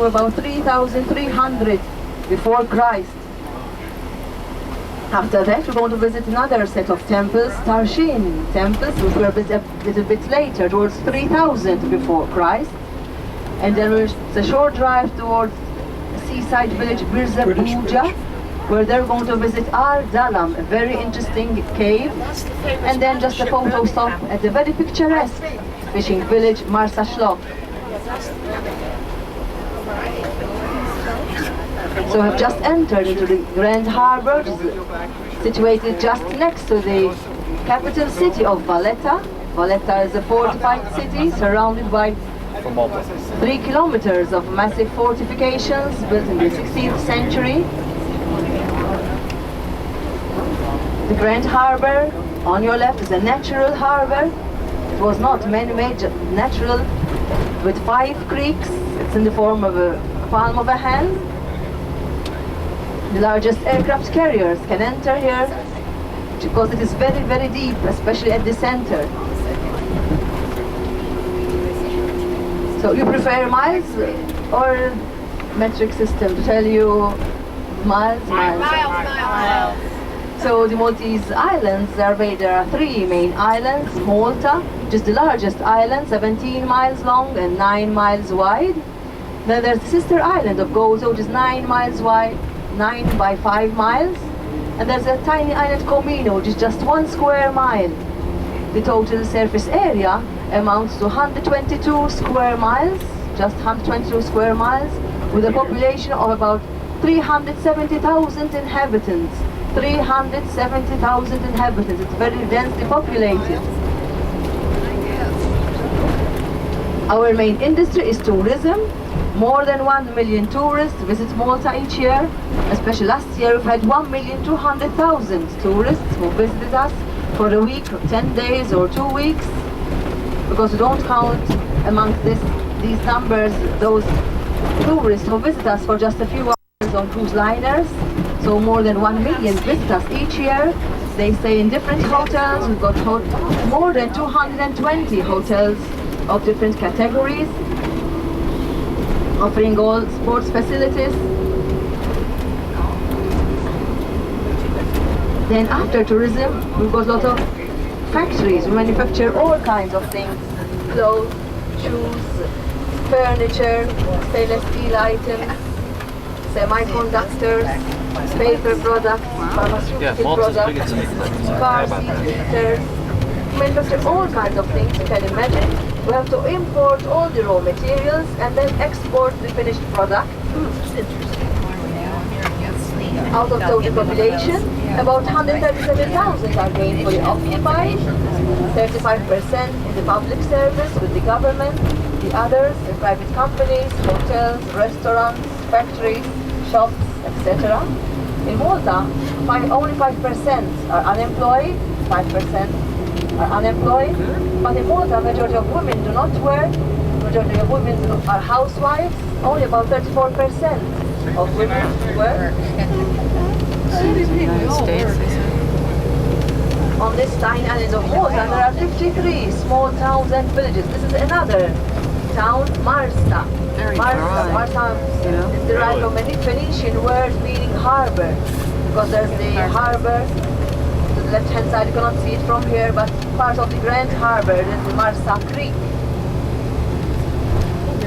about 3,300 before Christ. After that, we're going to visit another set of temples, Tarshin temples, which were built a little bit later, towards 3,000 before Christ. And then it's a short drive towards seaside village Birza Buja, where they're going to visit Ar Dalam, a very interesting cave. And then just a photo stop at the very picturesque fishing village Marsa Shlok. So we have just entered into the Grand Harbor, situated just next to the capital city of Valletta. Valletta is a fortified city surrounded by 3 kilometers of massive fortifications built in the 16th century. The Grand Harbor on your left is a natural harbor. It was not man-made, natural, with 5 creeks. It's in the form of a palm of a hand. The largest aircraft carriers can enter here because it is very, very deep, especially at the center. So you prefer miles or metric system to tell you miles? Miles. So the Maltese islands, there are 3 main islands. Malta, which is the largest island, 17 miles long and 9 miles wide. Then there's the sister island of Gozo, which is 9 miles wide, 9 by 5 miles. And there's a tiny island Comino, which is just 1 square mile. The total surface area amounts to 122 square miles, just 122 square miles, with a population of about 370,000 inhabitants. 370,000 inhabitants. It's very densely populated. Our main industry is tourism. More than 1 million tourists visit Malta each year. Especially last year, we've had 1,200,000 tourists who visited us for a week, 10 days or 2 weeks. Because we don't count amongst these numbers those tourists who visit us for just a few hours on cruise liners. So more than 1 million visit us each year. They stay in different hotels. We've got more than 220 hotels of different categories, offering all sports facilities. Then after tourism, we've got a lot of factories. We manufacture all kinds of things: clothes, shoes, furniture, stainless steel items, semiconductors, paper products, pharmaceutical products, car seat heaters. We manufacture all kinds of things you can imagine. We have to import all the raw materials and then export the finished product. Out of total population, about 137,000 are gainfully occupied, 35% in the public service with the government, the others in private companies, hotels, restaurants, factories, shops, etc. In Malta, only 5% are unemployed, 5% are unemployed, but in Malta, majority of women do not work, majority of women are housewives, only about 34% of women work. On this tiny island of Malta, there are 53 small towns and villages. This is another town, Marsa. Marsa is derived from a Phoenician word meaning harbor, because there's the harbor to the left-hand side. You cannot see it from here, but part of the Grand Harbor is the Marsa Creek.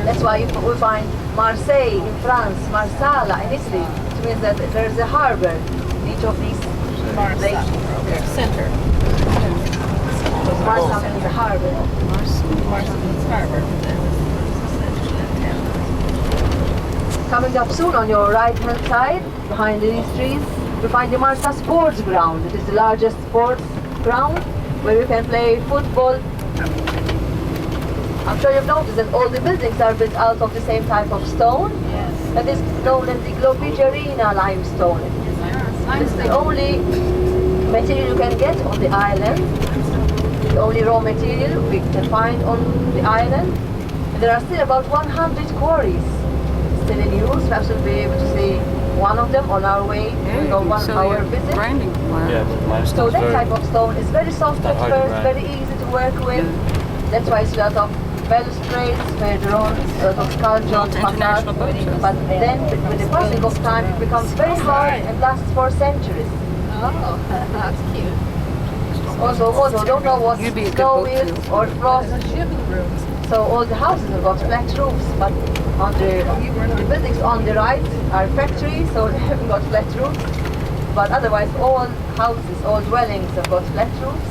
That's why we find Marseille in France, Marsala in Italy. It means that there's a harbor in each of these places. Center. Marsa means a harbor. Marsa means harbor. Coming up soon on your right-hand side, behind these trees, you find the Marsa Sports Ground. It is the largest sports ground where you can play football. I'm sure you've noticed that all the buildings are built out of the same type of stone. Yes. That is known as the Globigerina limestone. This is the only material you can get on the island. The only raw material we can find on the island. And there are still about 100 quarries still in use. Perhaps we'll be able to see one of them on our way to 1 hour visit. Grinding plant. So that type of stone is very soft at first, very easy to work with. That's why it's a lot of balustrades, further on, of sculpture, Malta International Boat Show. but then with the passing of time it becomes very hard and lasts for centuries. Oh, that's cute. Also, don't know what You'd be a good snow boat is too. or frost, so all the houses have got flat roofs, but on the buildings on the right are factories, so they haven't got flat roofs. But otherwise, all houses, all dwellings have got flat roofs.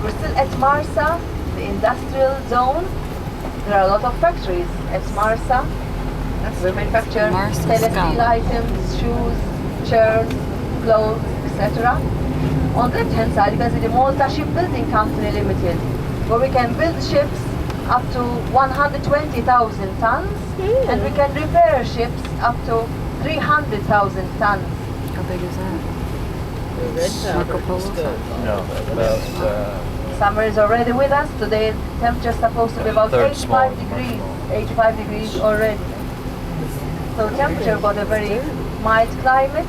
We're still at Marsa, the industrial zone. There are a lot of factories at Marsa. We manufacture Marsa stainless steel Scala. items, shoes, chairs, clothes, etc. On the left-hand side, you can see the Malta Shipbuilding Company Limited, where we can build ships up to 120,000 tons, and we can repair ships up to 300,000 tons. How big is that? The red Marco powder Polo is good. size? Well, Summer is already with us. Today, temperature is supposed to be about Third 85 small, degrees. much 85 degrees already. So temperature got a very mild climate.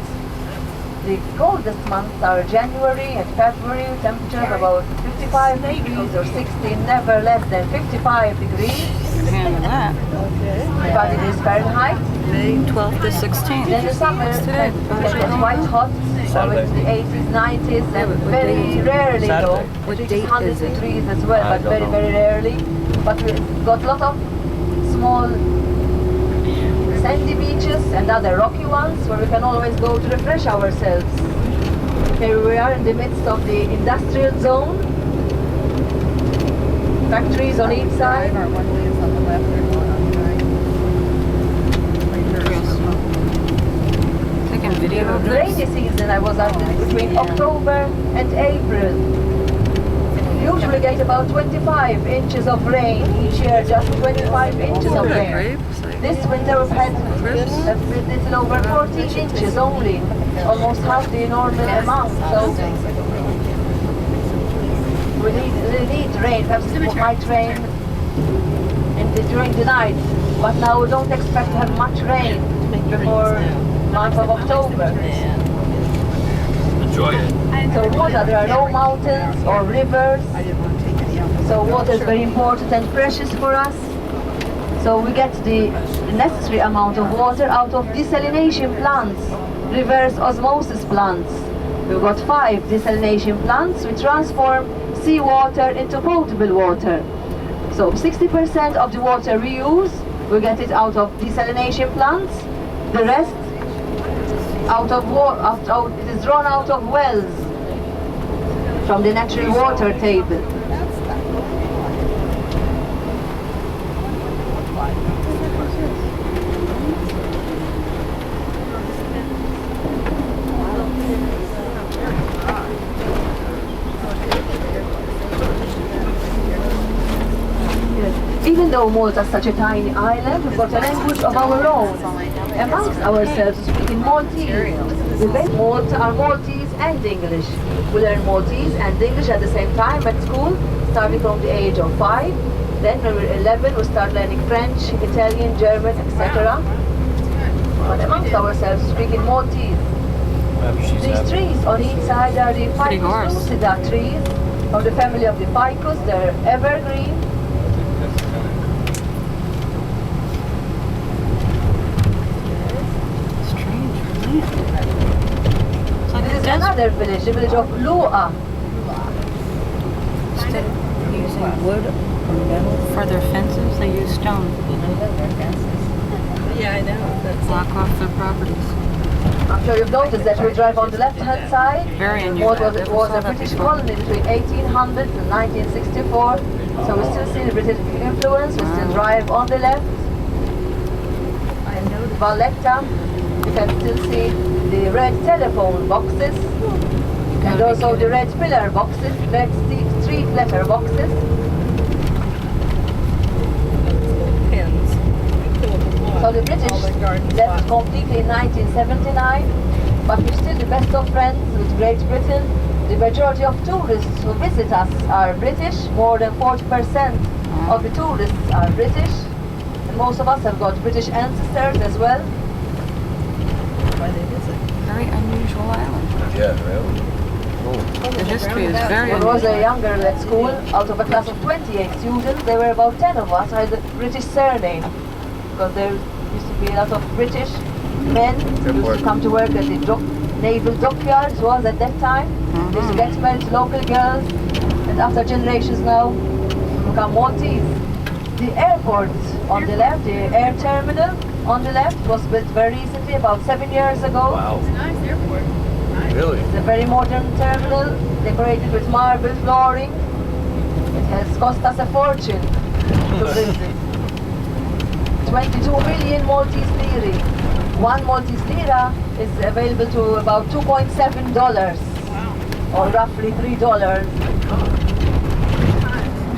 The coldest months are January and February. Temperature of about 55 degrees or 16, never less than 55 degrees. Good handle that. 55 degrees Fahrenheit. May 12th to 16th. Then the summer What's it today? gets quite hot, so it's the 80s, 90s, and very rarely though. Saturday. What It reaches date 100 is it? degrees as well, I but don't very, know. very rarely. But we've got a lot of small sandy beaches and other rocky ones where we can always go to refresh ourselves. Here we are in the midst of the industrial zone. Factories on each side. Yes. Taking video of The this. rainy season I was out between October and April. We usually get about 25 inches of rain each year, just 25 inches of rain. Grapes, like This winter we've had Crisps? a little over 14 inches only, almost half the normal amount. So we need rain, perhaps it might rain during the night, but now we don't expect to have much rain before month of October. enjoy it. So water, there are no mountains or rivers, so water is very important and precious for us. So we get the necessary amount of water out of desalination plants, reverse osmosis plants. We've got 5 desalination plants. We transform seawater into potable water. So 60% of the water we use, we get it out of desalination plants. The rest it is drawn out of wells from the natural water table. Even though Malta is such a tiny island, we've got a language of our own. Amongst ourselves, we speak in Maltese. We both Malta are Maltese and English. We learn Maltese and English at the same time at school, starting from the age of 5. Then when we're 11, we start learning French, Italian, German, etc. But amongst ourselves, we speak in Maltese. These trees on each side are the Pretty Ficus horse. lucida trees of the family of the Ficus. They're evergreen. strange land. It's like This a is desert. another village, the village of Lua. Instead of using wood or metal for their fences, they use stone. Yeah, I know. That's Block off their properties. I'm sure you've noticed that we drive on the left-hand side. Very unusual. What was, I it never was saw a that British before. colony between 1800 and 1964. So we still see the British influence. We still drive on the left. And Valletta, you can still see the red telephone boxes. And also the red pillar boxes, red street letter boxes. pins. So the British left completely in 1979, but we're still the best of friends with Great Britain. The majority of tourists who visit us are British. More than 40% of the tourists are British. And most of us have got British ancestors as well. Why they visit. Very unusual island. Yeah, really. The history is very When I was a unusual. young girl at school, out of a class of 28 students, there were about 10 of us who had a British surname. Because there used to be a lot of British men who used to come to work at the naval dockyards was at that time. They used to get married to local girls, and after generations now, become Maltese. The airport on the left, the air terminal on the left, was built very recently, about 7 years ago. Wow. It's a nice airport. Nice. Really? It's a very modern terminal, decorated with marble flooring. It has cost us a fortune to build it. 22 million Maltese lire. One Maltese lira is available to about $2.7, or roughly $3,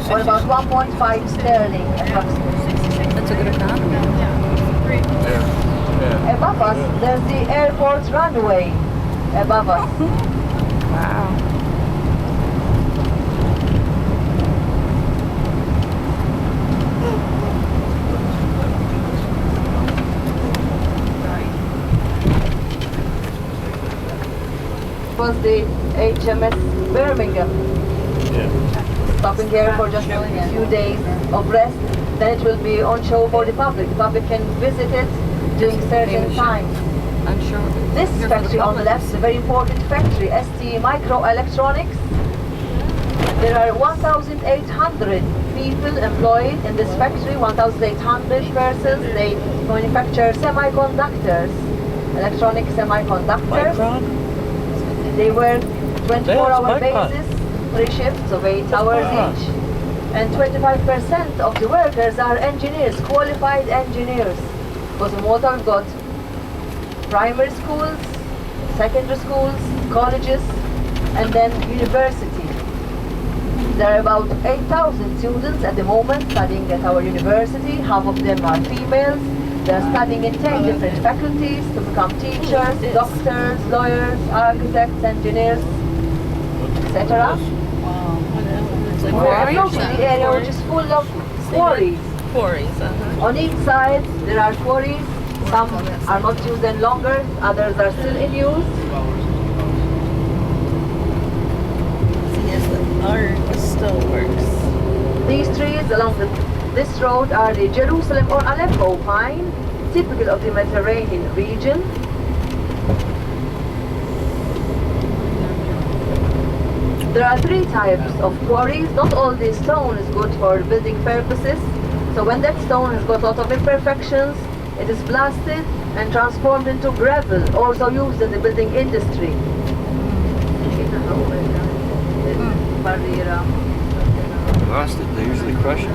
or about 1.5 sterling approximately. That's a good economy. Yeah. Above us, there's the airport runway above us. Wow. It was the HMS Birmingham. Yeah. Stopping here for just a few days of rest, then it will be on show for the public. The public can visit it during certain times. I'm sure. This factory on the left is a very important factory, ST Microelectronics. There are 1,800 people employed in this factory, 1,800 persons. They manufacture semiconductors, electronic semiconductors. They work 24-hour basis, 3 shifts of 8 hours each. And 25% of the workers are engineers, qualified engineers. Because in Malta we've got primary schools, secondary schools, colleges, and then university. There are about 8,000 students at the moment studying at our university. Half of them are females. They are studying in 10 different faculties to become teachers, doctors, lawyers, architects, engineers, etc. We're approaching the area which is full of quarries. Quarries, On each side there are quarries. Some are not used any longer, others are still in use. Yes, the art still works. These trees along this road are the Jerusalem or Aleppo pine, typical of the Mediterranean region. There are 3 types of quarries. Not all the stone is good for building purposes. So when that stone has got a lot of imperfections, it is blasted and transformed into gravel, also used in the building industry. Blasted, they usually crush it.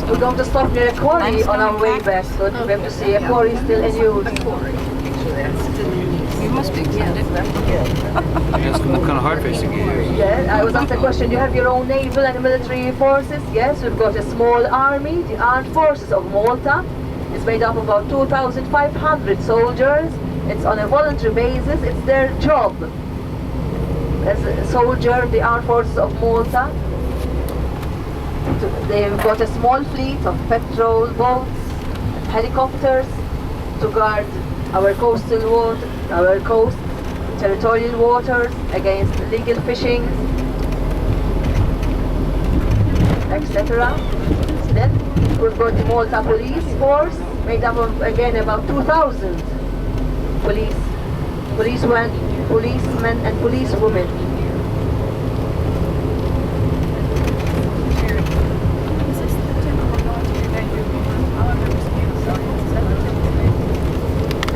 We're going to stop near a quarry on our way back, so we have to see a quarry still in use. You must be excited. Ask them what kind of hard face you use. Yeah, I was asked a question, you have your own naval and military forces? Yes, we've got a small army, the Armed Forces of Malta. It's made up of about 2,500 soldiers. It's on a voluntary basis, it's their job as a soldier in the Armed Forces of Malta. They've got a small fleet of patrol boats, helicopters to guard our coastal water, our coast, territorial waters against illegal fishing, etc. Then we've got the Malta police force, made up of again about 2,000 policemen and policewomen.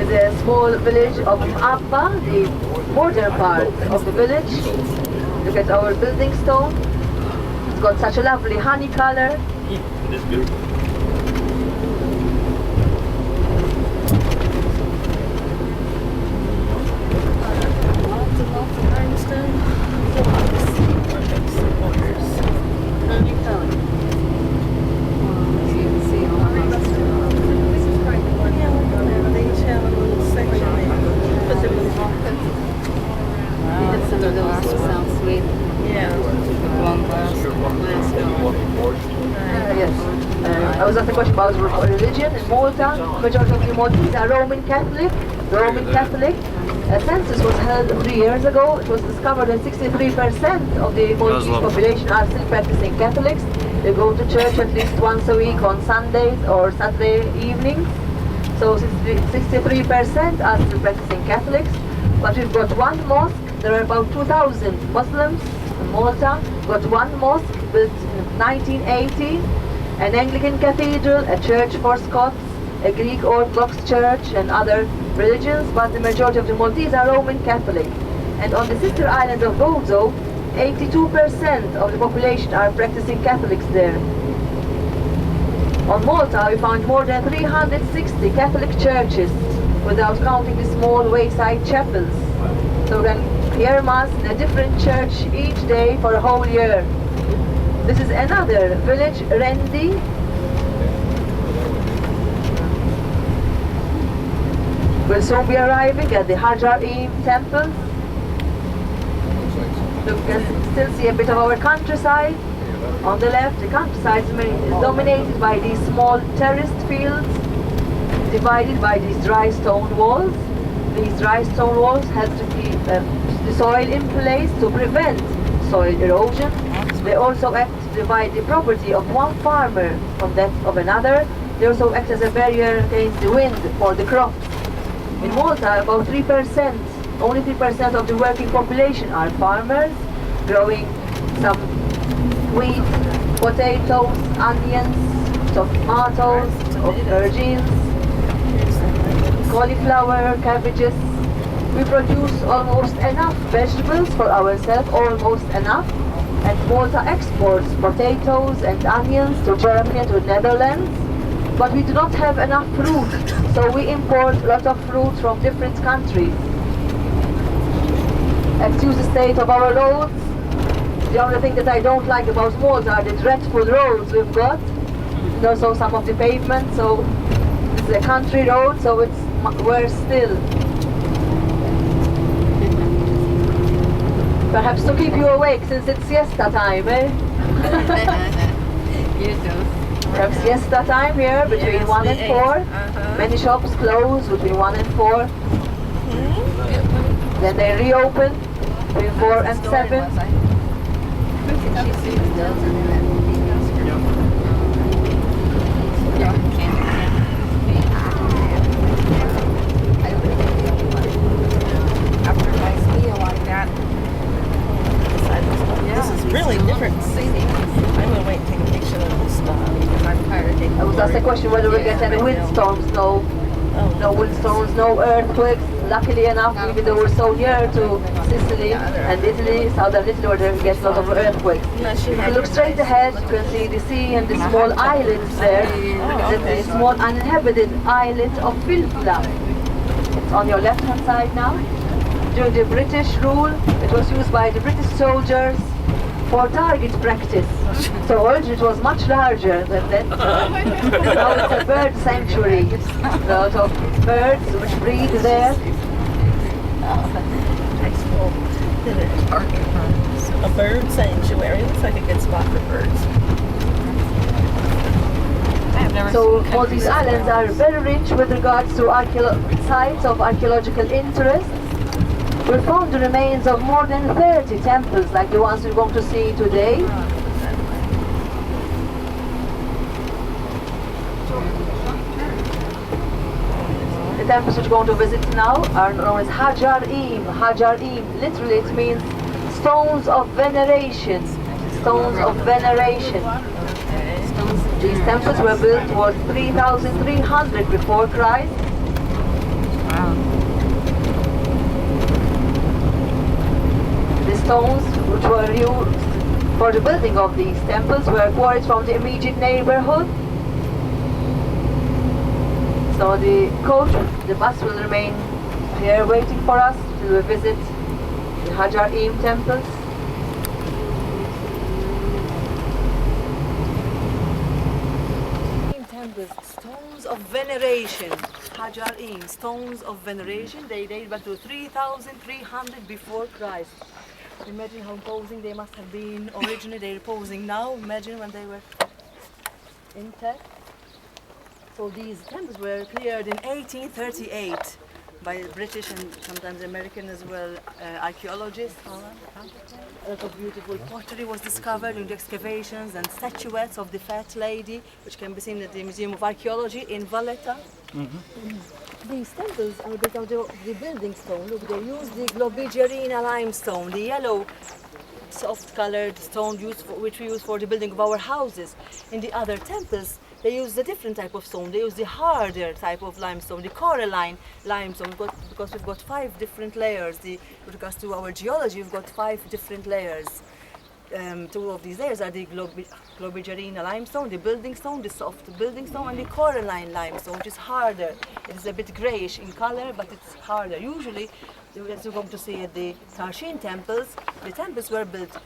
The small village of Abba, the border part of the village. Look at our building stone. It's got such a lovely honey color. It is beautiful. some of those sound sweet. Yeah. One glass. Yes. I was asked a question about religion in Malta. Majority of the Maltese are Roman Catholic. Roman Catholic. A census was held 3 years ago. It was discovered that 63% of the Maltese Muslim. population are still practicing Catholics. They go to church at least once a week on Sundays or Saturday evenings. So 63% are still practicing Catholics. But we've got one mosque. There are about 2,000 Muslims in Malta. Got one mosque built in 1980, an Anglican cathedral, a church for Scots, a Greek Orthodox church and other religions, but the majority of the Maltese are Roman Catholic. And on the sister island of Gozo, 82% of the population are practicing Catholics there. On Malta, we found more than 360 Catholic churches, without counting the small wayside chapels. So we can hear Mass in a different church each day for a whole year. This is another village, Rendi. We'll soon be arriving at the Hajar-Im temple. You can still see a bit of our countryside. On the left, the countryside is dominated by these small terraced fields, divided by these dry stone walls. These dry stone walls help to keep the soil in place to prevent soil erosion. They also act to divide the property of one farmer from that of another. They also act as a barrier against the wind for the crops. In Malta, about 3%, only 3% of the working population are farmers, growing some wheat, potatoes, onions, tomatoes, aubergines, cauliflower, cabbages. We produce almost enough vegetables for ourselves, almost enough. And Malta exports potatoes and onions to Germany and to the Netherlands. But we do not have enough fruit, so we import a lot of fruit from different countries. Excuse the state of our roads. The only thing that I don't like about Malta are the dreadful roads we've got. And also some of the pavement, so it's a country road, so it's worse still. Perhaps to keep you awake since it's siesta time, eh? You do. Perhaps siesta time here between 1 and 4. Many shops close between 1 and 4. Then they reopen between 4 and 7. After a nice meal like that. This is really different seating. I'm going to wait and take a picture of this stuff. I'm tired of taking I was asked a question whether we get any windstorms. No, no windstorms, no earthquakes. Luckily enough, even though we're so near to Sicily and Italy, southern Italy, where there gets a lot of earthquakes. If you look straight ahead, you can see the sea and the small islands there. The small uninhabited islet of Filfla. It's on your left-hand side now. During the British rule, it was used by the British soldiers for target practice. So originally it was much larger than that. Now it's a bird sanctuary. A lot of birds which breed there. A bird sanctuary. Looks like a good spot for birds. So all these islands are very rich with regards to sites of archaeological interest. We found the remains of more than 30 temples, like the ones we're going to see today. The temples we're going to visit now are known as Hajar-Im. Hajar-Im, literally it means stones of veneration. Stones of veneration. These temples were built towards 3,300 before Christ. The stones which were used for the building of these temples were quarried from the immediate neighborhood. So the coach, the bus will remain here waiting for us till we visit the Hajar-Im temples. Stones of veneration. Hajar-Im, stones of veneration. They date back to 3,300 before Christ. Imagine how imposing they must have been originally. They're posing now. Imagine when they were intact. So these temples were cleared in 1838 by British and sometimes American as well archaeologists. A lot of beautiful pottery was discovered in the excavations and statuettes of the Fat Lady, which can be seen at the Museum of Archaeology in Valletta. These temples are built out of the building stone. Look, they use the Globigerina limestone, the yellow soft-colored stone which we use for the building of our houses. In the other temples, they use a different type of stone. They use the harder type of limestone, the coralline limestone, because we've got 5 different layers. With regards to our geology, we've got 5 different layers. 2 of these layers are the Globigerina limestone, the building stone, the soft building stone, and the coralline limestone, which is harder. It is a bit grayish in color, but it's harder. Usually, as you're going to see at the Tarshin temples, the temples were built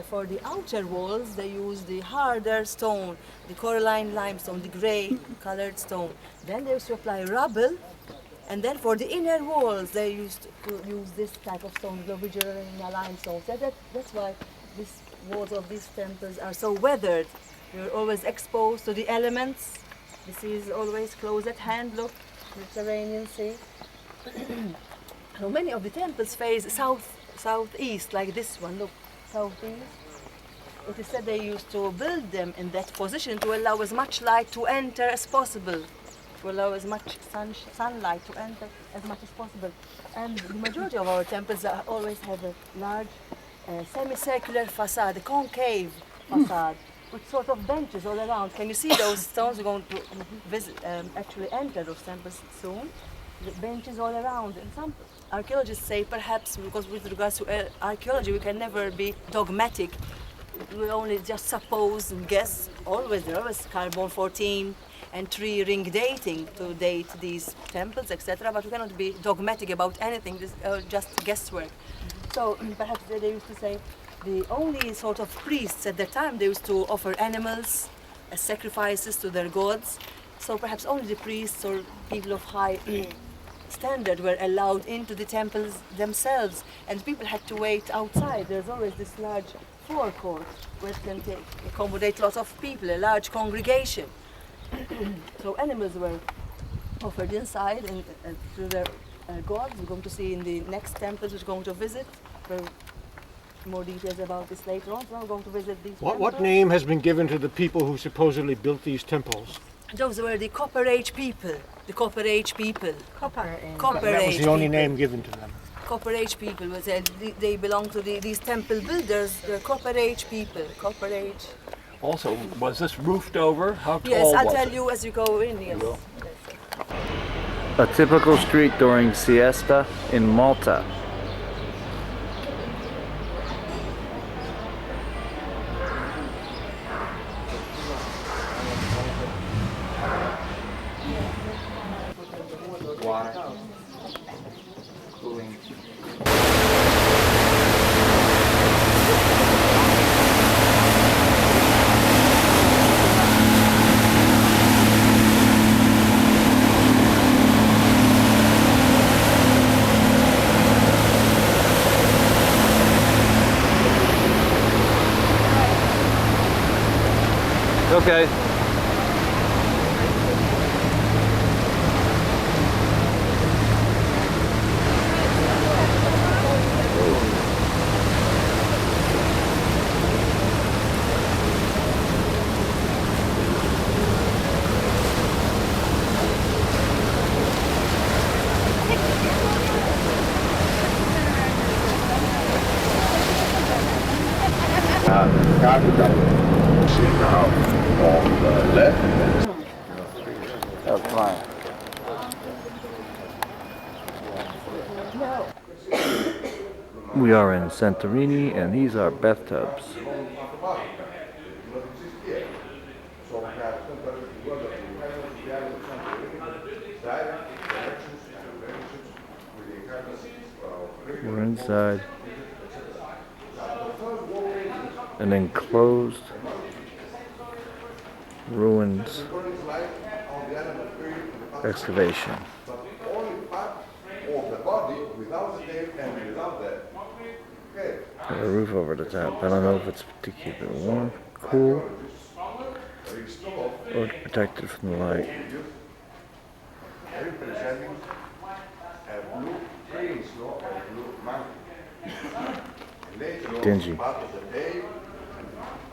for the outer walls. They used the harder stone, the coralline limestone, the gray colored stone. Then they used to apply rubble, and then for the inner walls, they used to use this type of stone, Globigerina limestone. So that's why these walls of these temples are so weathered. You're always exposed to the elements. The sea is always close at hand. Look, Mediterranean Sea. So many of the temples face southeast, like this one. Look, southeast. It is said they used to build them in that position to allow as much light to enter as possible, to allow as much sunlight to enter as much as possible. And the majority of our temples always have a large semicircular facade, a concave facade, with sort of benches all around. Can you see those stones? We're going to actually enter those temples soon. The benches all around. And some archaeologists say perhaps, because with regards to archaeology, we can never be dogmatic. We only just suppose and guess. There always carbon-14 and tree ring dating to date these temples, etc. But we cannot be dogmatic about anything. This is just guesswork. So perhaps they used to say the only sort of priests at that time, they used to offer animals as sacrifices to their gods. So perhaps only the priests or people of high standard were allowed into the temples themselves, and people had to wait outside. There's always this large forecourt where it can accommodate lots of people, a large congregation. So animals were offered inside and to their gods. We're going to see in the next temples we're going to visit. More details about this later on. So I'm going to visit these temples. What name has been given to the people who supposedly built these temples? Those were the Copper Age people. The Copper Age people. Copper That was the only name given to them. Copper Age people. They belong to these temple builders. The Copper Age people. Copper Age. Also, was this roofed over? How tall Yes, I'll was tell it? you as you go in. Yes. A typical street during siesta in Malta. Water. Cooling. Okay. That's fine. We are in Santorini, and these are bathtubs. We're inside an enclosed ruins excavation. Only part of the body without the tail and without the head. Got a roof over the top. I don't know if it's to keep it warm, cool, or to protect it from the light. Representing a blue tree, no, a blue mountain. Later on, Dingy. part of the day and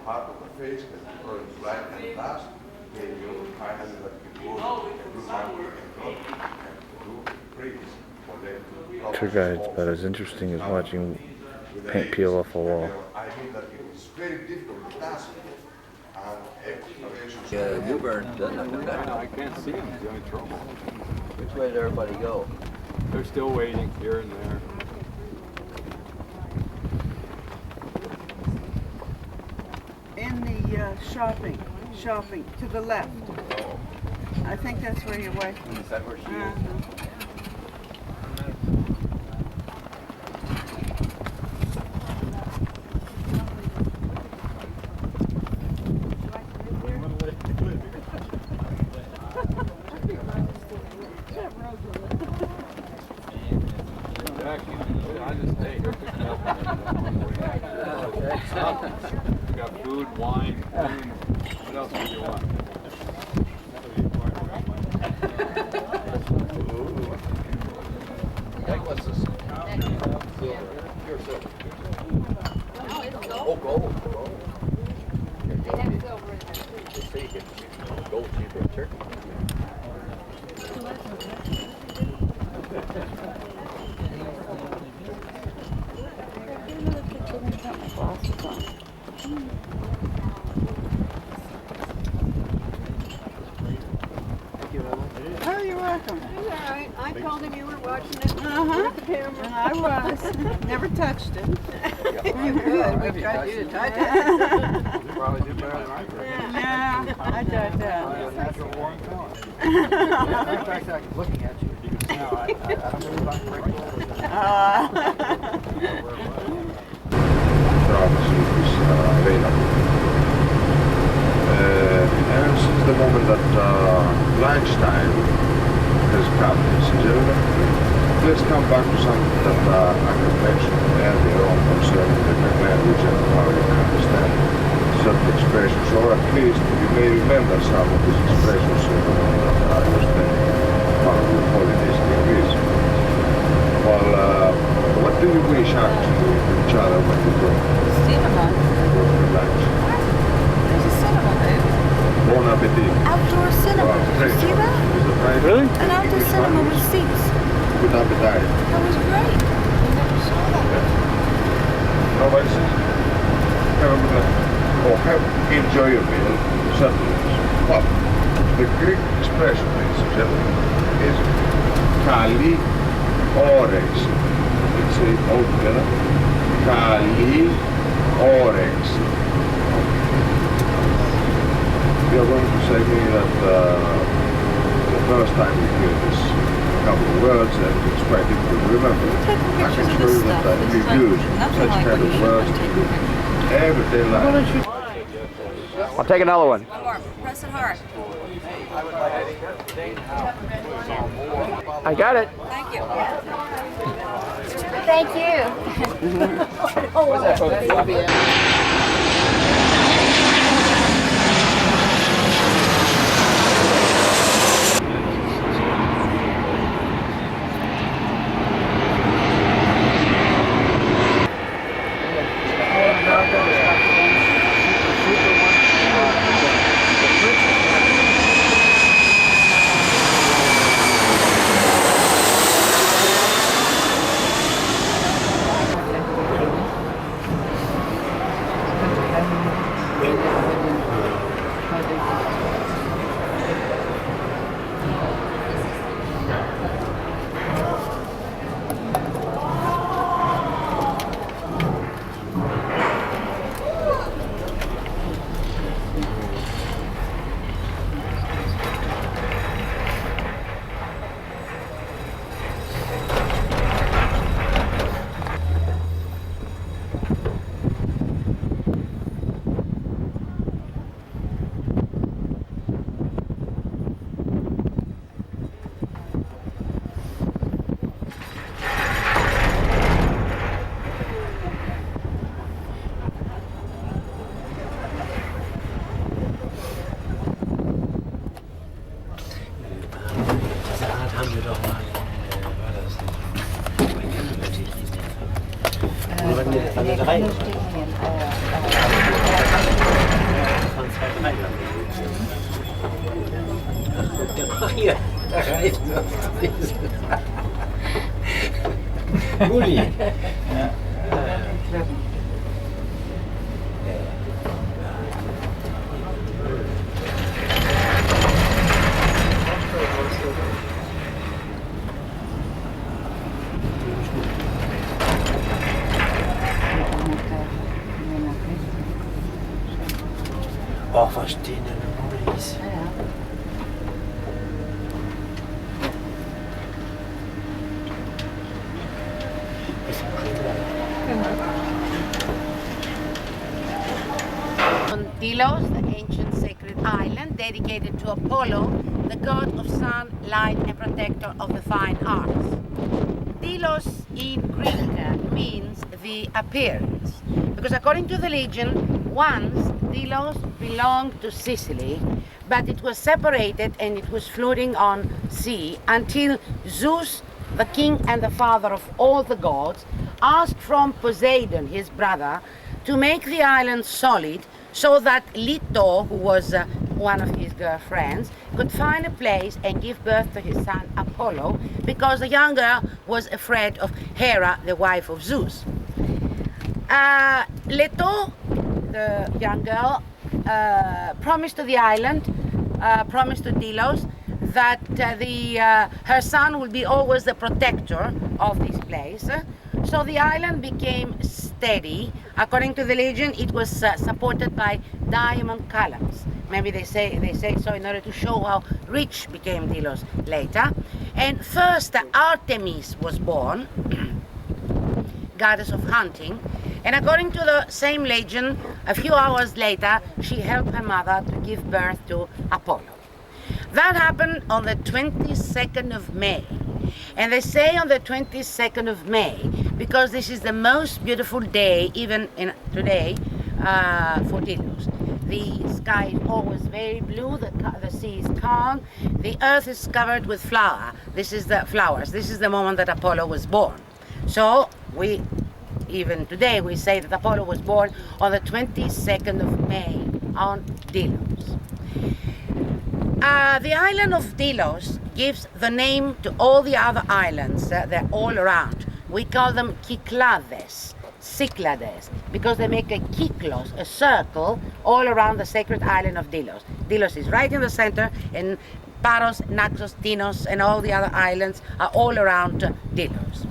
part of the face that was black and last, they knew finally that it was a blue mountain and blue trees for them to Tour guide's about as interesting as watching paint peel off a wall. I mean that it was very difficult task and exploration. Yeah, Newburn doesn't look that. I can't see them, it's the only trouble. Which way did everybody go? They're still waiting here and there. In the shopping to the left. I think that's where your wife is. Is that where she is? I just stay here picking up we got food, wine, what else do you want? What's this? Pure silver. Oh, gold. They say you get gold cheaper in Turkey. Oh, you're welcome. All right. I told him you were watching it. Uh-huh. The camera. And I was. Never touched it. You could. We tried you to touch it. You probably do better than I could. Yeah, I did that. Natural warm talent. In fact, I was looking at you. You can smell. I don't believe I'm pregnant. Available. And since the moment that lunchtime has come in Sicily, let's come back to something that I have mentioned earlier on concerning the language and how you can understand certain expressions, or at least you may remember some of these expressions that I was spending part of the holidays in Greece. Well, what do you wish actually to each other when you go Cinema. for lunch? There's a cinema there. Bon appetit. Outdoor cinema. Did you see that? Is that right? Really? An outdoor cinema with seats. Good appetite. That was great. I never saw that. Nobody says, have a good lunch. Or enjoy your meal, certainly. But the Greek expression, ladies and gentlemen, is kali όρεξη. Let's say it all together. Kali όρεξη. We are going to say that the first time we hear this couple of words, and it's quite difficult to remember. I can show you that we use such kind of words in everyday life. I'll take another one. One more. Press it hard. I got it. Thank you. Thank you. What's that supposed Oh, verstehen Boys. On Delos, the ancient sacred island dedicated to Apollo, the god of sun, light, and protector of the fine arts. Delos in Greek means the appearance, because according to the legend, once Delos belonged to Sicily, but it was separated and it was floating on sea until Zeus, the king and the father of all the gods, asked from Poseidon, his brother, to make the island solid so that Leto, who was one of his girlfriends, could find a place and give birth to his son Apollo, because the young girl was afraid of Hera, the wife of Zeus. Leto, the young girl, promised to the island, promised to Delos, that her son would be always the protector of this place. So the island became steady. According to the legend, it was supported by diamond columns. Maybe they say so in order to show how rich became Delos later. And first Artemis was born, goddess of hunting. And according to the same legend, a few hours later, she helped her mother to give birth to Apollo. That happened on the 22nd of May. And they say on the 22nd of May, because this is the most beautiful day, even today, for Delos. The sky is always very blue, the sea is calm, the earth is covered with flowers. This is the moment that Apollo was born. So even today we say that Apollo was born on the 22nd of May on Delos. The island of Delos gives the name to all the other islands. They're all around. We call them Cyclades, because they make a kyklos, a circle, all around the sacred island of Delos. Delos is right in the center, and Paros, Naxos, Tinos, and all the other islands are all around Delos.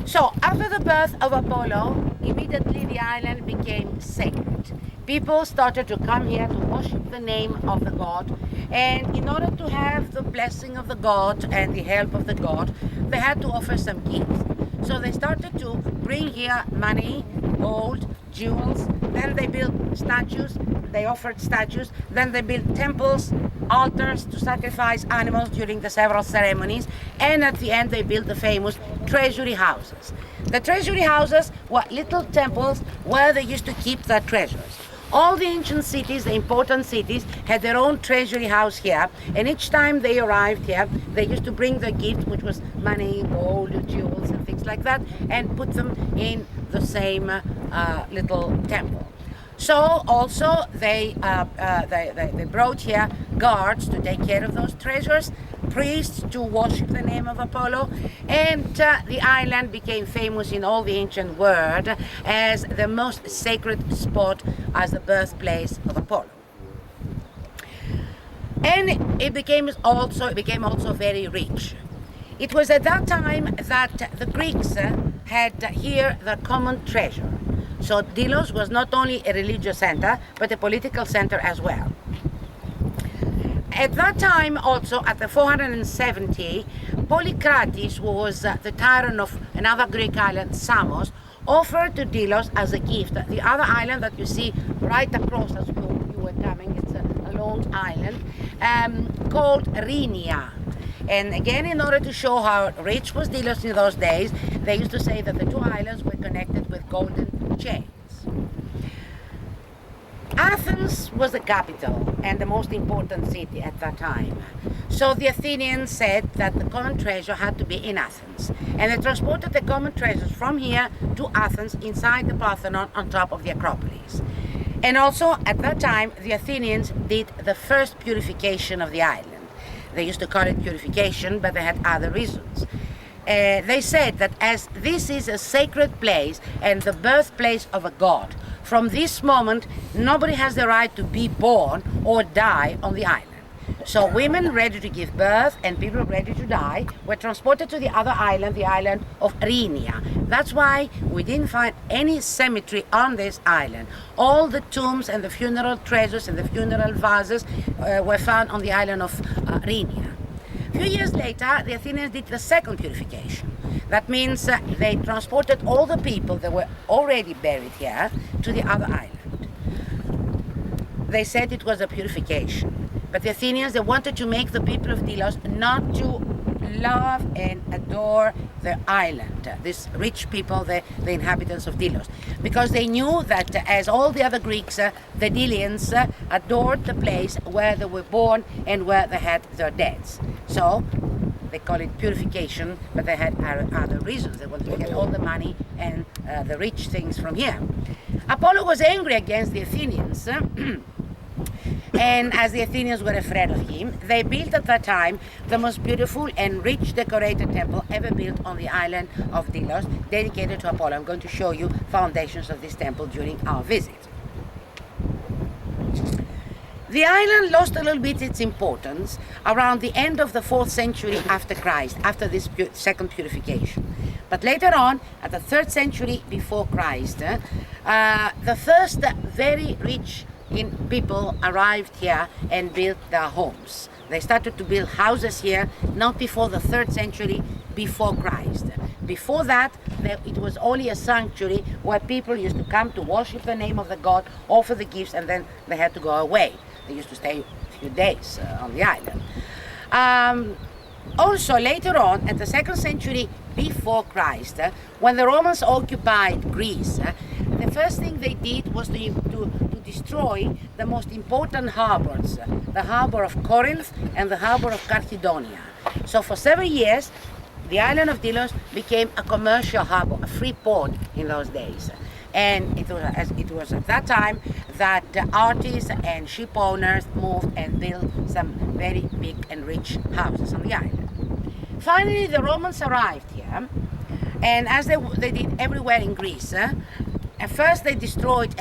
So, after the birth of Apollo, immediately the island became sacred. People started to come here to worship the name of the god, and in order to have the blessing of the god and the help of the god, they had to offer some gifts. So they started to bring here money, gold, jewels, then they built statues, they offered statues, then they built temples, altars to sacrifice animals during the several ceremonies, and at the end they built the famous treasury houses. The treasury houses were little temples where they used to keep their treasures. All the ancient cities, the important cities, had their own treasury house here, and each time they arrived here, they used to bring their gift, which was money, gold, jewels, and things like that, and put them in the same little temple. So also they brought here guards to take care of those treasures, priests to worship the name of Apollo, and the island became famous in all the ancient world as the most sacred spot, as the birthplace of Apollo. And it became also very rich. It was at that time that the Greeks had here the common treasure. So Delos was not only a religious center, but a political center as well. At that time also, at the 470, Polycrates, who was the tyrant of another Greek island, Samos, offered to Delos as a gift the other island that you see right across as you were coming. It's a long island called Rhynia. And again, in order to show how rich was Delos in those days, they used to say that the two islands were connected with golden chains. Athens Athens was the capital and the most important city at that time. So the Athenians said that the common treasure had to be in Athens. And they transported the common treasures from here to Athens inside the Parthenon on top of the Acropolis. And also at that time, the Athenians did the first purification of the island. They used to call it purification, but they had other reasons. They said that as this is a sacred place and the birthplace of a god, from this moment, nobody has the right to be born or die on the island. So women ready to give birth and people ready to die were transported to the other island, the island of Rhenia. That's why we didn't find any cemetery on this island. All the tombs and the funeral treasures and the funeral vases were found on the island of Rhenia. A few years later, the Athenians did the second purification. That means they transported all the people that were already buried here to the other island. They said it was a purification, but the Athenians, they wanted to make the people of Delos not to love and adore the island, these rich people, the inhabitants of Delos, because they knew that as all the other Greeks, the Delians adored the place where they were born and where they had their deaths. So they call it purification, but they had other reasons. They wanted to get all the money and the rich things from here. Apollo was angry against the Athenians, and as the Athenians were afraid of him, they built at that time the most beautiful and rich decorated temple ever built on the island of Delos, dedicated to Apollo. I'm going to show you foundations of this temple during our visit. The island lost a little bit its importance around the end of the 4th century after Christ, after this second purification. But later on, at the 3rd century before Christ, the first very rich people arrived here and built their homes. They started to build houses here, not before the 3rd century before Christ. Before that, it was only a sanctuary where people used to come to worship the name of the god, offer the gifts, and then they had to go away. They used to stay a few days on the island. Also, later on, at the 2nd century before Christ, when the Romans occupied Greece, the first thing they did was to destroy the most important harbors, the harbor of Corinth and the harbor of Carcharodonia. So for several years, the island of Delos became a commercial harbor, a free port in those days. And it was at that time that artists and ship owners moved and built some very big and rich houses on the island. Finally, the Romans arrived here, and as they did everywhere in Greece, at first they destroyed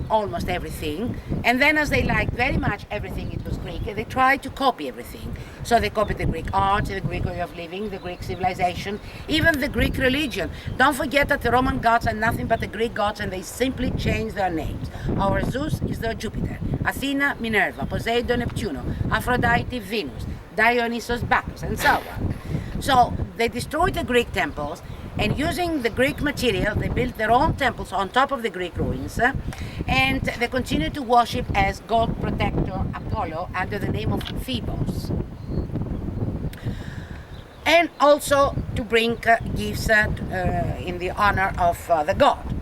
almost everything, and then as they liked very much everything it was Greek, they tried to copy everything. So they copied the Greek art, the Greek way of living, the Greek civilization, even the Greek religion. Don't forget that the Roman gods are nothing but the Greek gods, and they simply changed their names. Our Zeus is their Jupiter, Athena, Minerva, Poseidon, Neptuno, Aphrodite, Venus, Dionysus, Bacchus, and so on. So they destroyed the Greek temples, and using the Greek material, they built their own temples on top of the Greek ruins, and they continued to worship as god protector Apollo under the name of Phoebos. And also to bring gifts in the honor of the god.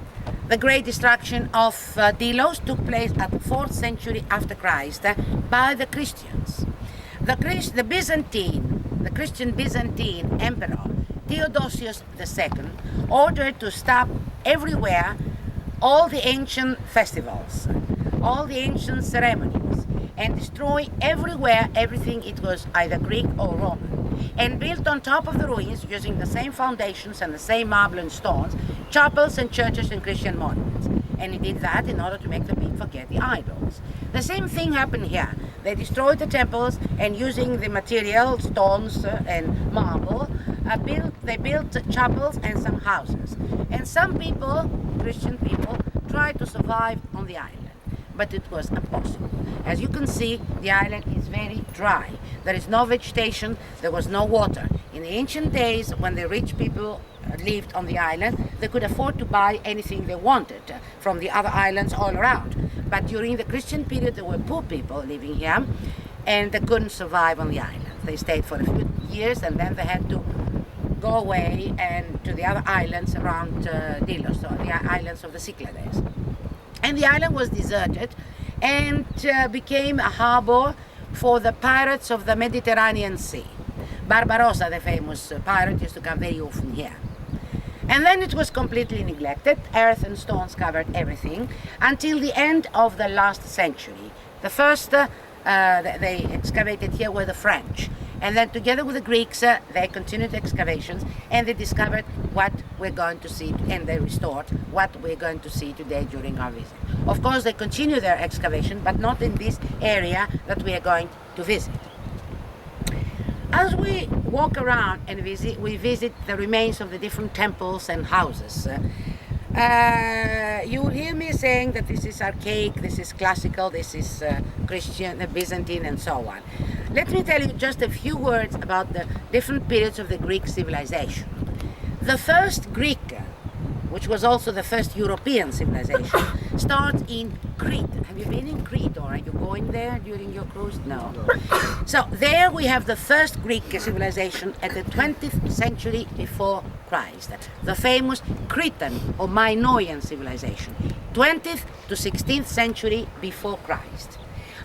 The great destruction of Delos took place at the 4th century after Christ by the Christians. The Christian Byzantine emperor Theodosius II ordered to stop everywhere all the ancient festivals, all the ancient ceremonies, and destroy everywhere everything it was either Greek or Roman, and built on top of the ruins using the same foundations and the same marble and stones, chapels and churches and Christian monuments. And he did that in order to make the people forget the idols. The same thing happened here. They destroyed the temples, and using the material, stones and marble, they built chapels and some houses. And some people, Christian people, tried to survive on the island, but it was impossible. As you can see, the island is very dry. There is no vegetation, there was no water. In the ancient days, when the rich people lived on the island, they could afford to buy anything they wanted from the other islands all around. But during the Christian period, there were poor people living here, and they couldn't survive on the island. They stayed for a few years, and then they had to go away and to the other islands around Delos, or the islands of the Cyclades. And the island was deserted, and became a harbor for the pirates of the Mediterranean Sea. Barbarossa, the famous pirate, used to come very often here. And then it was completely neglected. Earth and stones covered everything until the end of the last century. The first they excavated here were the French. And then together with the Greeks, they continued excavations and they discovered what we're going to see, and they restored what we're going to see today during our visit. Of course, they continue their excavation, but not in this area that we are going to visit. As we walk around and visit, we visit the remains of the different temples and houses. You will hear me saying that this is archaic, this is classical, this is Christian, Byzantine, and so on. Let me tell you just a few words about the different periods of the Greek civilization. The first Greek, which was also the first European civilization, starts in Crete. Have you been in Crete, or are you going there during your cruise? No. So there we have the first Greek civilization at the 20th century before Christ, the famous Cretan or Minoan civilization, 20th to 16th century before Christ.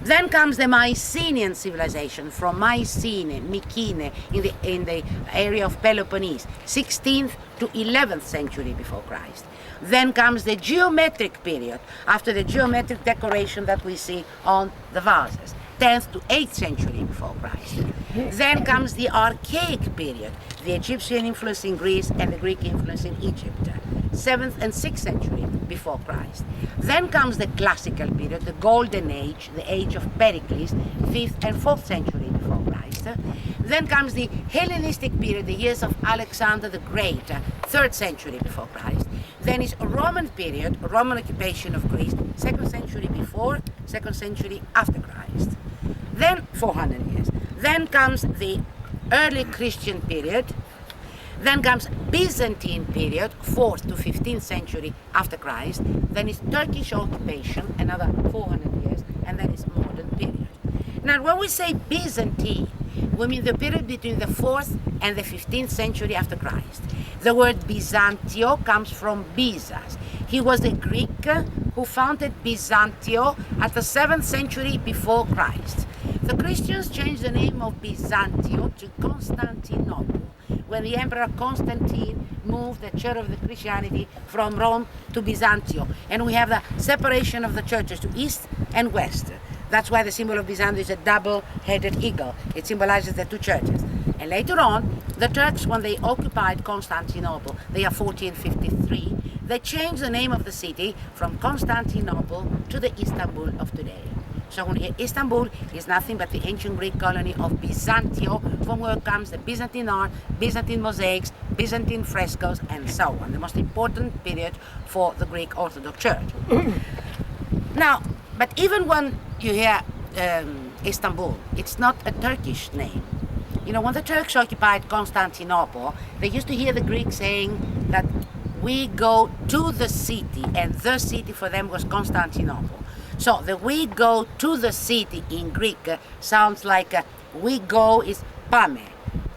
Then comes the Mycenaean civilization from Mycenae, Mykene, in the area of Peloponnese, 16th to 11th century before Christ. Then comes the geometric period, after the geometric decoration that we see on the vases, 10th to 8th century before Christ. Then comes the archaic period, the Egyptian influence in Greece and the Greek influence in Egypt, 7th and 6th century before Christ. Then comes the classical period, the golden age, the age of Pericles, 5th and 4th century before Christ. Then comes the Hellenistic period, the years of Alexander the Great, 3rd century before Christ. Then is a Roman period, Roman occupation of Greece, 2nd century before, 2nd century after Christ. Then 400 years. Then comes the early Christian period. Then comes Byzantine period, 4th to 15th century after Christ. Then is Turkish occupation, another 400 years, and then is modern period. Now, when we say Byzantine, we mean the period between the 4th and the 15th century after Christ. The word Byzantio comes from Byzas. He was a Greek who founded Byzantio at the 7th century before Christ. The Christians changed the name of Byzantio to Constantinople when the Emperor Constantine moved the church of the Christianity from Rome to Byzantium. And we have the separation of the churches to east and west. That's why the symbol of Byzantium is a double-headed eagle. It symbolizes the two churches. And later on, the Turks, when they occupied Constantinople, the year 1453, they changed the name of the city from Constantinople to the Istanbul of today. So when here, Istanbul is nothing but the ancient Greek colony of Byzantio, from where comes the Byzantine art, Byzantine mosaics, Byzantine frescoes, and so on. The most important period for the Greek Orthodox Church. Now, but even when you hear Istanbul, it's not a Turkish name. You know, when the Turks occupied Constantinople, they used to hear the Greeks saying that we go to the city, and the city for them was Constantinople. So the we go to the city in Greek sounds like we go is pame.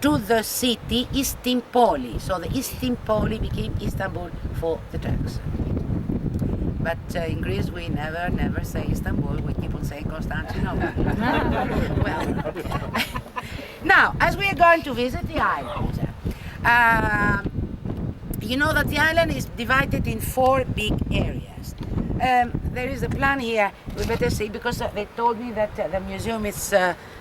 To the city is Istimpoli. So the Istimpoli became Istanbul for the Turks. But in Greece we never say Istanbul, we keep on saying Constantinople. Well, now as we are going to visit the island, you know that the island is divided in 4 big areas. There is a plan here, we better see, because they told me that the museum is,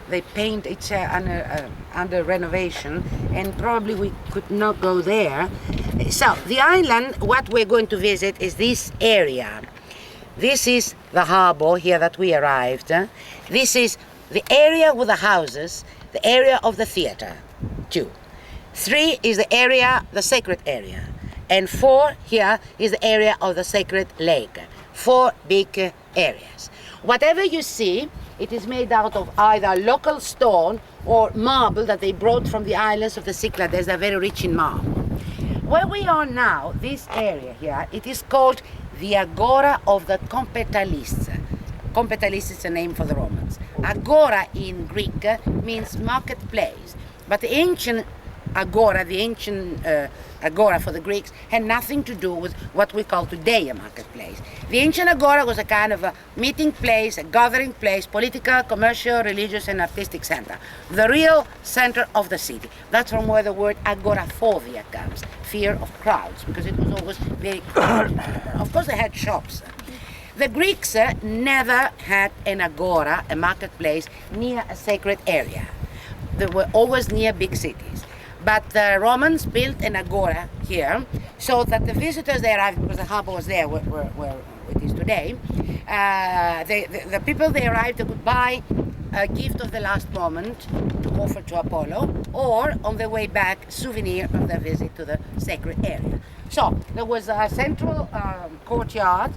they paint, it's under renovation, and probably we could not go there. So, the island, what we're going to visit is this area. This is the harbor here that we arrived. This is the area with the houses, the area of the theater, 2. 3 is the area, the sacred area. And 4 here is the area of the sacred lake. 4 big areas. Whatever you see, it is made out of either local stone or marble that they brought from the islands of the Cyclades. They're very rich in marble. Where we are now, this area here, it is called the Agora of the Competalists. Competalists is a name for the Romans. Agora in Greek means marketplace, but the ancient Agora, the ancient Agora for the Greeks, had nothing to do with what we call today a marketplace. The ancient agora was a kind of a meeting place, a gathering place, political, commercial, religious, and artistic center. The real center of the city. That's from where the word agoraphobia comes, fear of crowds, because it was always very crowded. Of course, they had shops. The Greeks never had an agora, a marketplace, near a sacred area. They were always near big cities. But the Romans built an agora here so that the visitors they arrived, because the harbor was there where it is today, the people they arrived they could buy a gift of the last moment to offer to Apollo, or on their way back, souvenir of their visit to the sacred area. So there was a central courtyard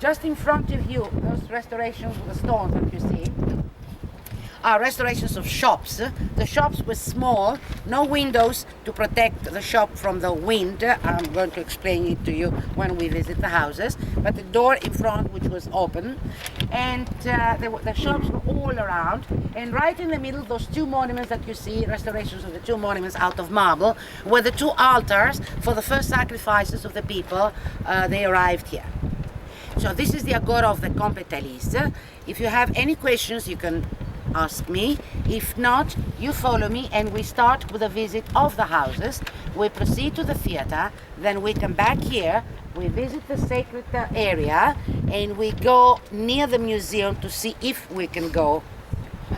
just in front of you. Those restorations with the stones that you see are restorations of shops. The shops were small, no windows to protect the shop from the wind. I'm going to explain it to you when we visit the houses. But the door in front which was open, and the shops were all around. And right in the middle, those two monuments that you see, restorations of the two monuments out of marble, were the two altars for the first sacrifices of the people. They arrived here. So this is the agora of the Compitalis. If you have any questions, you can ask me. If not, you follow me and we start with a visit of the houses. We proceed to the theater, then we come back here, we visit the sacred area, and we go near the museum to see if we can go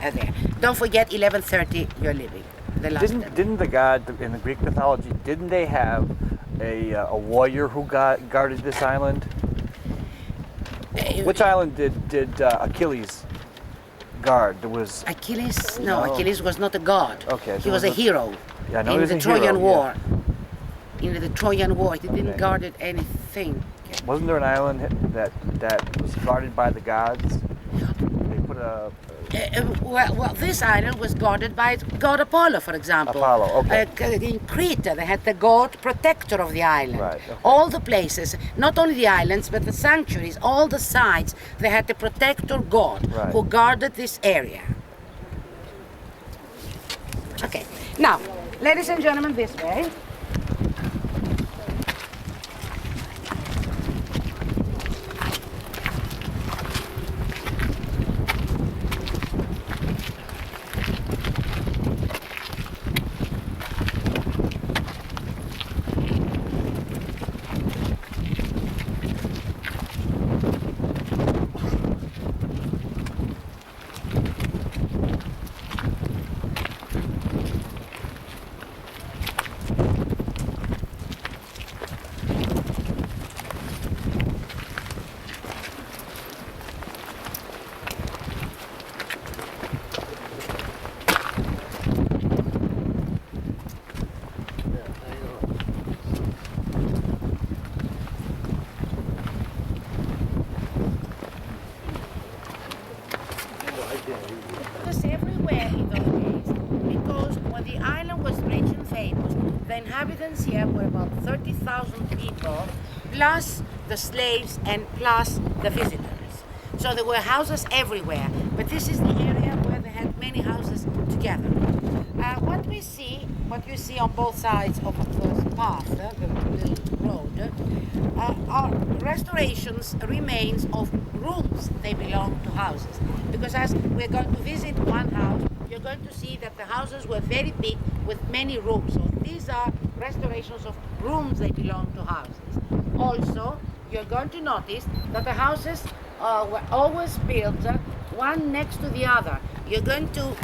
there. Don't forget 11:30 you're leaving. The last Didn't the god in the Greek mythology, didn't they have a warrior who guarded this island? Which island did Achilles guard? There was Achilles. No, Achilles was not a god. Okay, he was a hero. Yeah, no, in he was the a Trojan hero, War. Yeah. In the Trojan War, he didn't guard it anything. Wasn't there an island that was guarded by the gods? They put a. Well, this island was guarded by god Apollo, for example. Apollo, okay. In Crete, they had the god protector of the island. Right, okay. All the places, not only the islands, but the sanctuaries, all the sites, they had the protector god who guarded this area. Okay, now, ladies and gentlemen, this way. The inhabitants here were about 30,000 people, plus the slaves and plus the visitors. So there were houses everywhere, but this is the area where they had many houses together. What you see on both sides of the path, the road, are restorations, remains of rooms. They belong to houses. Because as we're going to visit one house, you're going to see that the houses were very big with many rooms. So these are restorations of rooms. They belong to houses. Also, you're going to notice that the houses were always built one next to the other. You're going to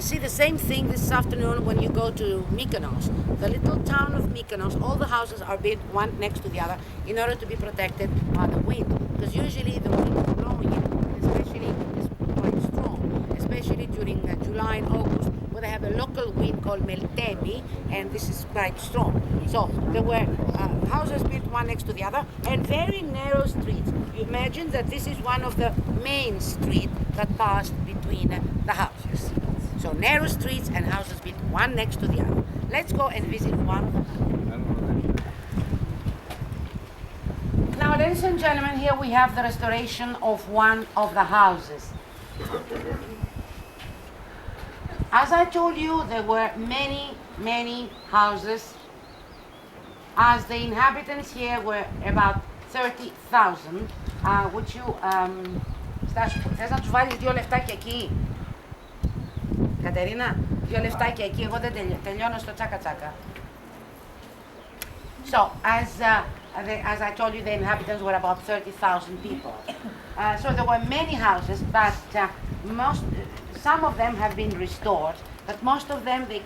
see the same thing this afternoon when you go to Mykonos. The little town of Mykonos, all the houses are built one next to the other in order to be protected by the wind. Because usually the wind is blowing in, especially it's quite strong, especially during July and August, where they have a local wind called Meltemi, and this is quite strong. So there were houses built one next to the other, and very narrow streets. You imagine that this is one of the main streets that passed between the houses. So narrow streets and houses built one next to the other. Let's go and visit one of them. Now, ladies and gentlemen, here we have the restoration of one of the houses. As I told you, there were many, many houses. As the inhabitants here were about 30,000. Would you, θες να τους βάλεις 2 λεφτάκια εκεί? Κατερίνα, 2 λεφτάκια εκεί, εγώ δεν τελειώνω στο τσάκα τσάκα. So, as I told you, the inhabitants were about 30,000 people. So there were many houses, but some of them have been restored, but most of them, they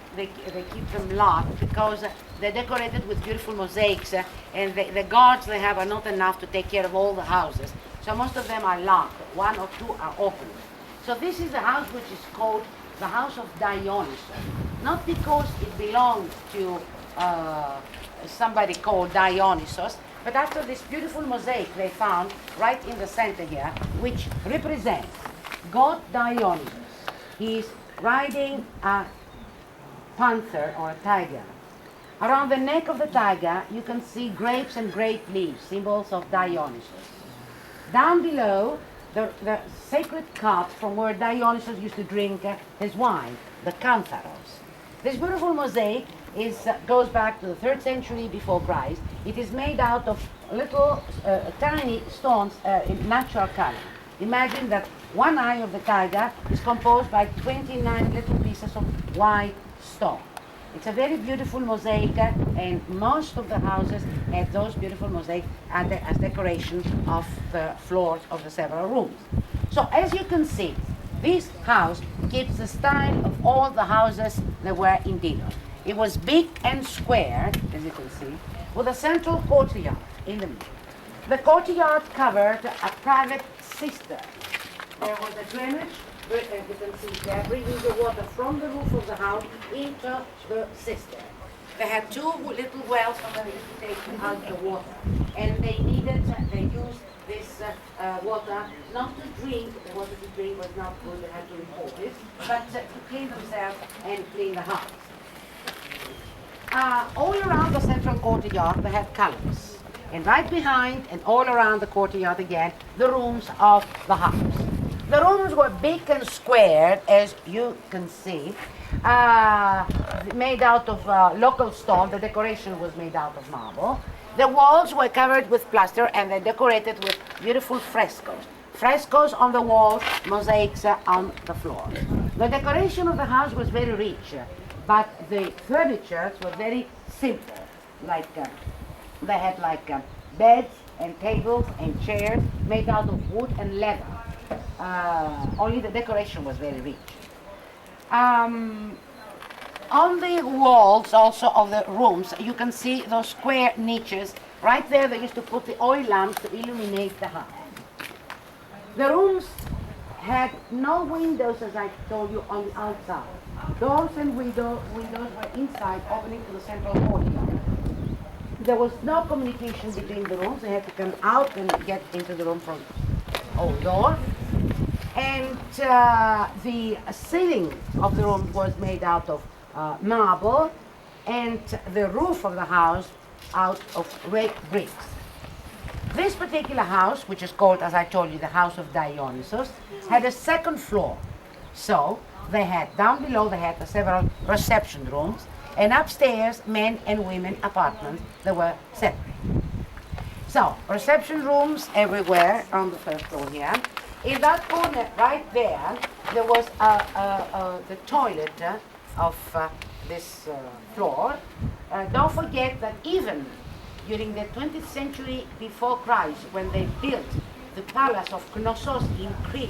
keep them locked because they're decorated with beautiful mosaics, and the guards they have are not enough to take care of all the houses. So most of them are locked. 1 or 2 are open. So this is the house which is called the house of Dionysus, not because it belonged to somebody called Dionysus, but after this beautiful mosaic they found right in the center here, which represents God Dionysus. He's riding a panther or a tiger. Around the neck of the tiger you can see grapes and grape leaves, symbols of Dionysus. Down below, the sacred cup from where Dionysus used to drink his wine, the cantharos. This beautiful mosaic goes back to the 3rd century before Christ. It is made out of little tiny stones in natural color. Imagine that one eye of the tiger is composed by 29 little pieces of white stone. It's a very beautiful mosaic, and most of the houses have those beautiful mosaics as decoration of the floors of the several rooms. So as you can see, this house keeps the style of all the houses that were in Dino. It was big and square, as you can see, with a central courtyard in the middle. The courtyard covered a private cistern. There was a drainage, as you can see there, bringing the water from the roof of the house into the cistern. They had 2 little wells from where they used to take out the water, and they used this water not to drink. The water to drink was not good, they had to import it, but to clean themselves and clean the house. All around the central courtyard they had columns, and right behind and all around the courtyard again, the rooms of the house. The rooms were big and square, as you can see, made out of local stone. The decoration was made out of marble. The walls were covered with plaster and they're decorated with beautiful frescoes. Frescoes on the walls, mosaics on the floor. The decoration of the house was very rich, but the furniture were very simple. Like they had beds and tables and chairs made out of wood and leather. Only the decoration was very rich. On the walls also of the rooms you can see those square niches. Right there they used to put the oil lamps to illuminate the house. The rooms had no windows, as I told you, on the outside. Doors and windows were inside, opening to the central courtyard. There was no communication between the rooms. They had to come out and get into the room from old door. And the ceiling of the room was made out of marble, and the roof of the house out of red bricks. This particular house, which is called, as I told you, the House of Dionysus, had a 2nd floor. So they had, down below they had several reception rooms, and upstairs men and women apartments that were separate. So reception rooms everywhere on the 1st floor here. In that corner right there, there was the toilet of this floor. Don't forget that even during the 20th century before Christ, when they built the palace of Knossos in Crete,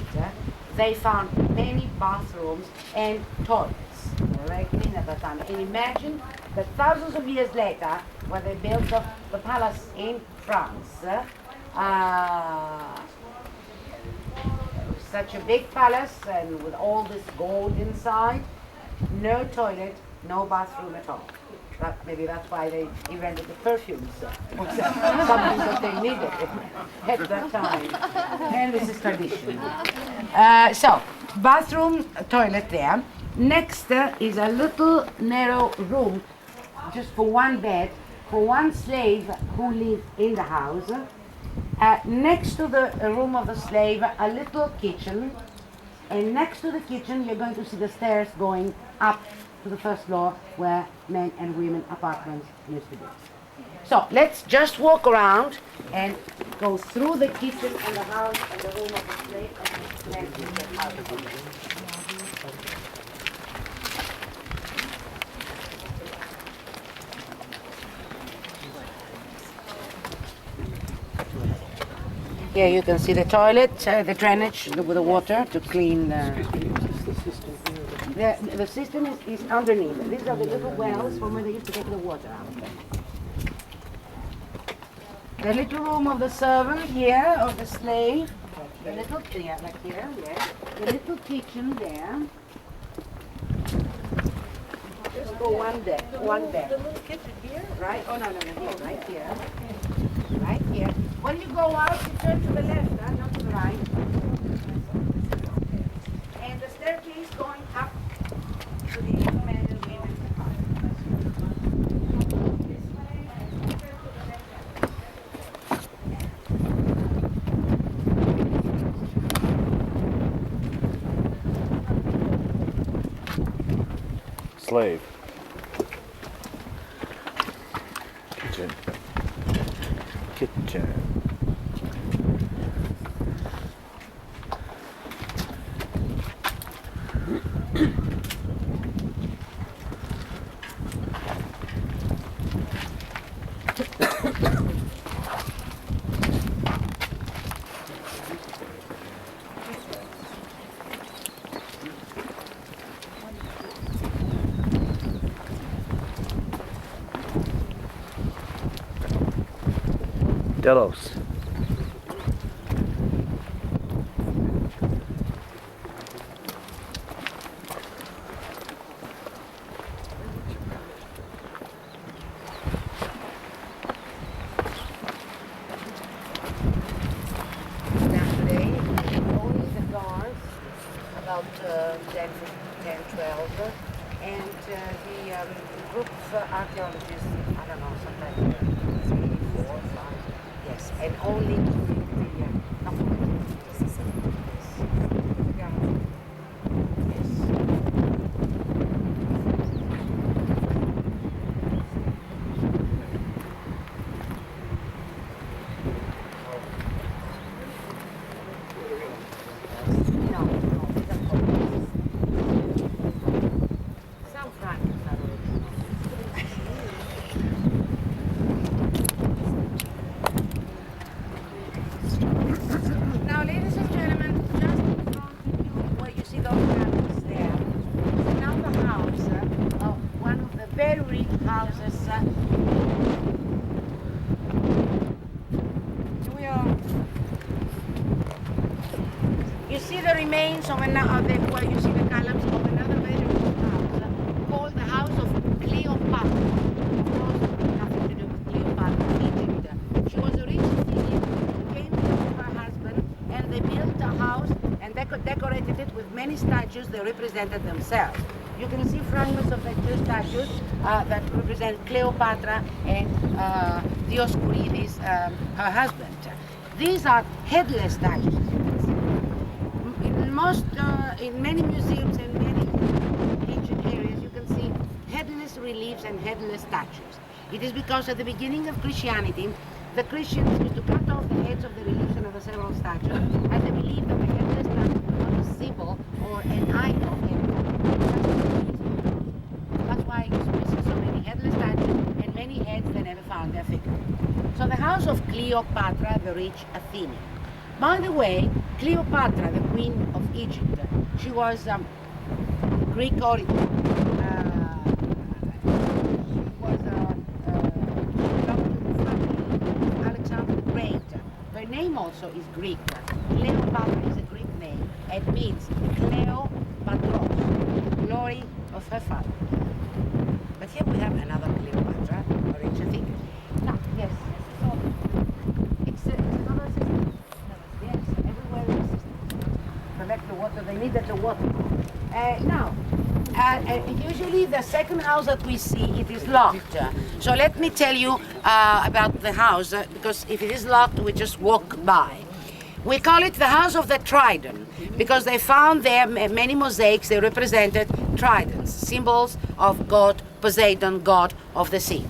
they found many bathrooms and toilets. They were very clean at that time. And imagine that thousands of years later, when they built the palace in France, such a big palace and with all this gold inside, no toilet, no bathroom at all. Maybe that's why they invented the perfumes. Something that they needed at that time. And this is tradition. So, bathroom, toilet there. Next is a little narrow room, just for 1 bed, for 1 slave who lived in the house. Next to the room of the slave, a little kitchen, and next to the kitchen you're going to see the stairs going up to the 1st floor where men and women apartments used to be. So let's just walk around and go through the kitchen and the house and the room of the slave and then we get out of it. Here you can see the toilet, the drainage with the water to clean the system is underneath. These are the little wells from where they used to take the water out. The little room of the servant here, of the slave. The little, yeah, like here, yeah. The little kitchen there. Just go one bed. The little kitchen here? Right? Oh, no, here, right here. Right here. When you go out, you turn to the left, not to the right. And the staircase going up to the men and women's apartment. This way, and turn to the left. Slave. Kitchen. Kitchen. Delos. About 10, 12, and the group of archaeologists, I don't know, sometimes 3, 4, 5, yes, and only remains of another, where you see the columns of another very old house called the House of Cleopatra. Of course, nothing to do with Cleopatra of Egypt. She was a rich Athenian who came here with her husband, and they built a house and decorated it with many statues that represented themselves. You can see fragments of the two statues that represent Cleopatra and Dioscurides, her husband. These are headless statues. In many museums and many ancient areas, you can see headless reliefs and headless statues. It is because at the beginning of Christianity, the Christians used to cut off the heads of the reliefs and of the several statues, as they believed that the headless statue was not a symbol or an idol anymore. That's why you see so many headless statues and many heads that never found their figure. So the house of Cleopatra, the rich Athenian. By the way, Cleopatra, the queen of Egypt, she was Greek origin. She was belonged to the family of Alexander the Great. Her name also is Greek. Cleopatra is a Greek name. It means Cleopatros, glory of her father. But here we have another Cleopatra, or rich Athenian. Now, yes, so it's another system. Yes, everywhere is a system. Collect the water, they needed the water. Usually the second house that we see, it is locked. So let me tell you about the house, because if it is locked, we just walk by. We call it the House of the Trident, because they found there many mosaics. They represented tridents, symbols of God Poseidon, god of the sea.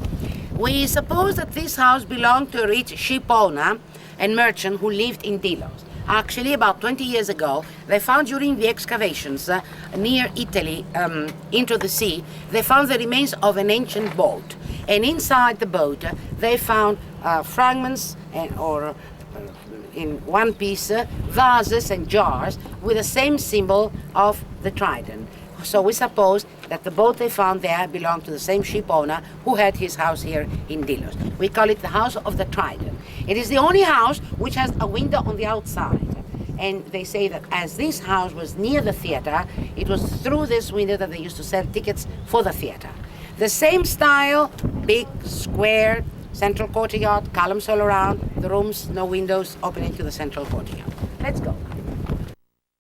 We suppose that this house belonged to a rich ship owner and merchant who lived in Delos. Actually, about 20 years ago, they found during the excavations near Italy, into the sea, they found the remains of an ancient boat. And inside the boat, they found fragments or in one piece, vases and jars with the same symbol of the trident. So we suppose that the boat they found there belonged to the same ship owner who had his house here in Delos. We call it the House of the Trident. It is the only house which has a window on the outside. And they say that as this house was near the theater, it was through this window that they used to sell tickets for the theater. The same style, big, square, central courtyard, columns all around, the rooms, no windows opening to the central courtyard. Let's go.